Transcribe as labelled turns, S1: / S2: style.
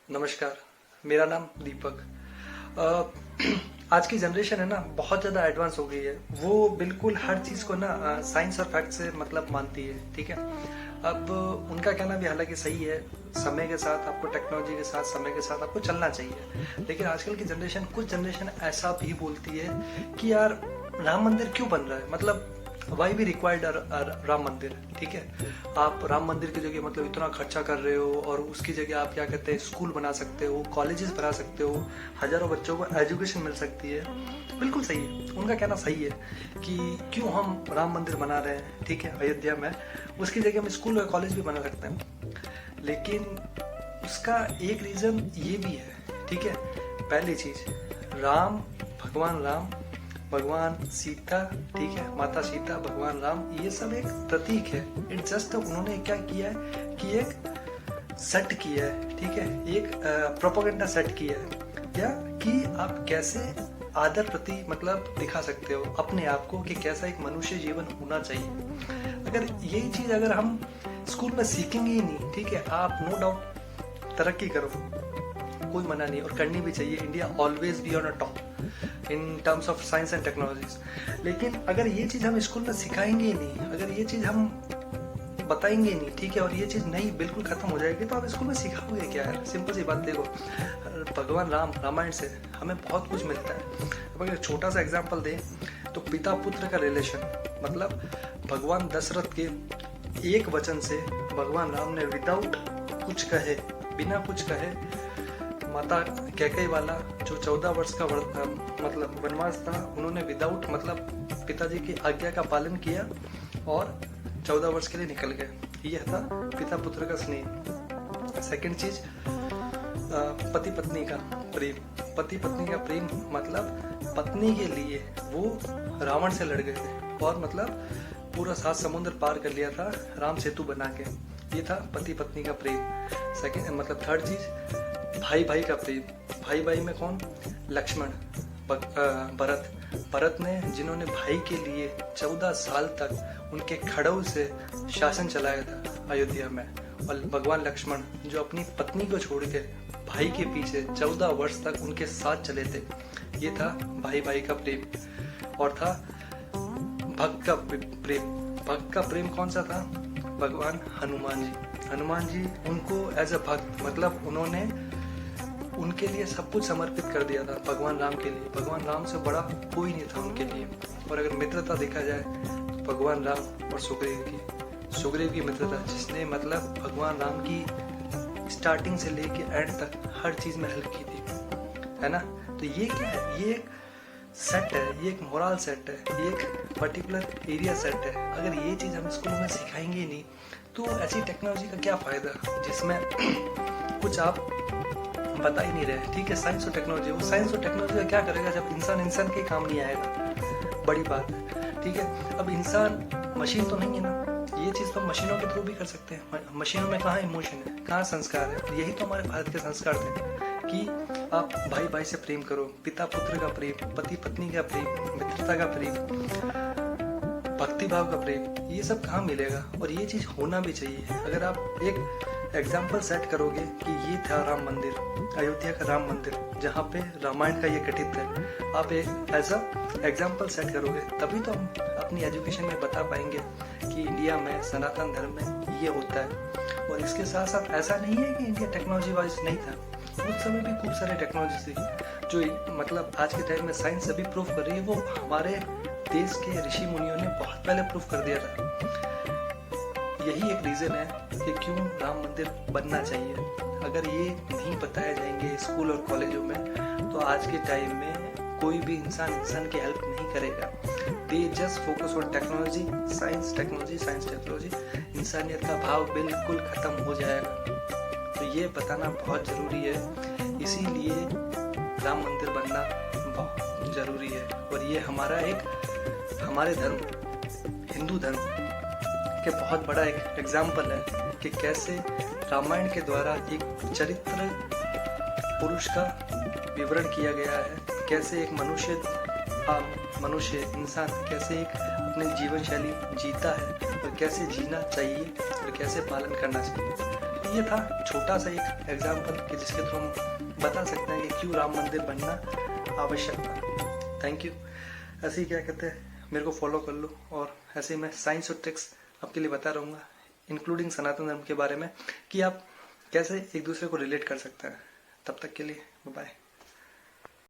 S1: नमस्कार। मेरा नाम दीपक। आज की जनरेशन है ना, बहुत ज़्यादा एडवांस हो गई है। वो बिल्कुल हर चीज़ को ना साइंस और फैक्ट से मतलब मानती है। ठीक है, अब उनका कहना भी हालांकि सही है। समय के साथ आपको, टेक्नोलॉजी के साथ, समय के साथ आपको चलना चाहिए। लेकिन आजकल की जनरेशन, कुछ जनरेशन ऐसा भी बोलती है कि यार राम मंदिर क्यों बन रहा है, मतलब वाई भी रिक्वायर्ड राम मंदिर। ठीक है, आप राम मंदिर की जगह मतलब इतना खर्चा कर रहे हो और उसकी जगह आप क्या कहते हैं, स्कूल बना सकते हो, कॉलेजेस बना सकते हो, हजारों बच्चों को एजुकेशन मिल सकती है। बिल्कुल सही है, उनका कहना सही है कि क्यों हम राम मंदिर बना रहे हैं। ठीक है, अयोध्या में उसकी जगह हम स्कूल और कॉलेज भी बना सकते हैं। लेकिन उसका एक रीज़न ये भी है। ठीक है, पहली चीज़, राम, भगवान राम, भगवान सीता, ठीक है, माता सीता, भगवान राम, ये सब एक प्रतीक है। इट जस्ट उन्होंने क्या किया है कि एक सेट किया है। ठीक है, एक प्रोपेगेंडा सेट किया है, या कि आप कैसे आदर प्रति मतलब दिखा सकते हो अपने आप को, कि कैसा एक मनुष्य जीवन होना चाहिए। अगर यही चीज अगर हम स्कूल में सीखेंगे ही नहीं, ठीक है, आप नो डाउट तरक्की करो, कोई मना नहीं, और करनी भी चाहिए। India always be on a top in terms of science and technologies. लेकिन अगर ये चीज़ हम स्कूल में सिखाएंगे ही नहीं, अगर ये चीज़ हम बताएंगे नहीं, ठीक है, और ये चीज़ नहीं बिल्कुल खत्म हो जाएगी, तो आप स्कूल में सिखाओगे क्या है? सिंपल सी बात देखो, भगवान राम, रामायण से हमें बहुत कुछ मिलता है। अब अगर छोटा सा एग्जाम्पल दें तो पिता पुत्र का रिलेशन, मतलब भगवान दशरथ के एक वचन से भगवान राम ने विदाउट कुछ कहे, बिना कुछ कहे, माता कैकेयी वाला जो 14 वर्ष का मतलब वनवास था, उन्होंने विदाउट मतलब पिताजी की आज्ञा का पालन किया और 14 वर्ष के लिए निकल गए। यह था पिता पुत्र का स्नेह। सेकंड चीज, पति पत्नी का प्रेम। पति पत्नी का प्रेम मतलब पत्नी के लिए वो रावण से लड़ गए थे और मतलब पूरा 7 समुद्र पार कर लिया था राम सेतु बना के। ये था पति पत्नी का प्रेम। सेकंड मतलब थर्ड चीज, भाई भाई का प्रेम। भाई भाई में कौन? लक्ष्मण, भरत। भरत ने, जिन्होंने भाई के लिए 14 साल तक उनके खड़ऊ से शासन चलाया था अयोध्या में, और भगवान लक्ष्मण जो अपनी पत्नी को छोड़ के भाई के पीछे 14 वर्ष तक उनके साथ चले थे। ये था भाई भाई का प्रेम। और था भक्त का प्रेम। भक्त का प्रेम कौन सा था? भगवान हनुमान जी। हनुमान जी, उनको एज अ भक्त, मतलब उन्होंने उनके लिए सब कुछ समर्पित कर दिया था भगवान राम के लिए। भगवान राम से बड़ा कोई नहीं था उनके लिए। और अगर मित्रता देखा जाए तो भगवान राम और सुग्रीव की मित्रता, जिसने मतलब भगवान राम की स्टार्टिंग से लेके एंड तक हर चीज में हेल्प की थी, है ना। तो ये क्या है? ये एक सेट है, ये एक मोरल सेट है, ये एक पर्टिकुलर एरिया सेट है। अगर ये चीज हम स्कूल में सिखाएंगे नहीं तो ऐसी टेक्नोलॉजी का क्या फायदा जिसमें कुछ आप बता ही नहीं रहे। ठीक है, साइंस और टेक्नोलॉजी, वो साइंस और टेक्नोलॉजी का क्या करेगा जब इंसान के काम नहीं आएगा? बड़ी बात है। ठीक है, अब इंसान मशीन तो नहीं है ना, ये चीज तो हम मशीनों के थ्रू भी कर सकते हैं। मशीनों में कहाँ इमोशन है, कहाँ संस्कार है? यही तो हमारे भारत के संस्कार थे कि आप भाई भाई से प्रेम करो, पिता पुत्र का प्रेम, पति पत्नी का प्रेम, मित्रता का प्रेम, भक्ति भाव का प्रेम। ये सब कहाँ मिलेगा? और ये चीज होना भी चाहिए। अगर आप एक एग्जाम्पल सेट करोगे कि ये था राम मंदिर, अयोध्या का राम मंदिर, जहाँ पे रामायण का ये गठित है, आप एक एज अ एग्जाम्पल सेट करोगे, तभी तो हम अपनी एजुकेशन में बता पाएंगे कि इंडिया में सनातन धर्म में ये होता है। और इसके साथ साथ ऐसा नहीं है कि इंडिया टेक्नोलॉजी वाइज नहीं था, उस समय भी खूब सारे टेक्नोलॉजी थी जो मतलब आज के टाइम में साइंस अभी प्रूव कर रही है। वो हमारे देश के ऋषि मुनियों ने बहुत पहले प्रूव कर दिया था। यही एक रीजन है कि क्यों राम मंदिर बनना चाहिए। अगर ये नहीं बताया जाएंगे स्कूल और कॉलेजों में तो आज के टाइम में कोई भी इंसान की हेल्प नहीं करेगा। They just focus on technology, science technology, science technology. इंसानियत का भाव बिल्कुल खत्म हो जाएगा। तो ये बताना बहुत जरूरी है, इसीलिए राम मंदिर बनना बहुत जरूरी है। और ये हमारे धर्म, हिंदू धर्म के बहुत बड़ा एक एग्जाम्पल है कि कैसे रामायण के द्वारा एक चरित्र पुरुष का विवरण किया गया है, कैसे एक मनुष्य इंसान कैसे एक अपनी जीवन शैली जीता है और कैसे जीना चाहिए और कैसे पालन करना चाहिए। तो ये था छोटा सा एक एग्जाम्पल कि जिसके थ्रू हम बता सकते हैं कि क्यों राम मंदिर बनना आवश्यक था। Thank you. ऐसे ही क्या कहते हैं, मेरे को फॉलो कर लो और ऐसे ही मैं साइंस और ट्रिक्स आपके लिए बता रहूँगा, इंक्लूडिंग सनातन धर्म के बारे में, कि आप कैसे एक दूसरे को रिलेट कर सकते हैं। तब तक के लिए बाय।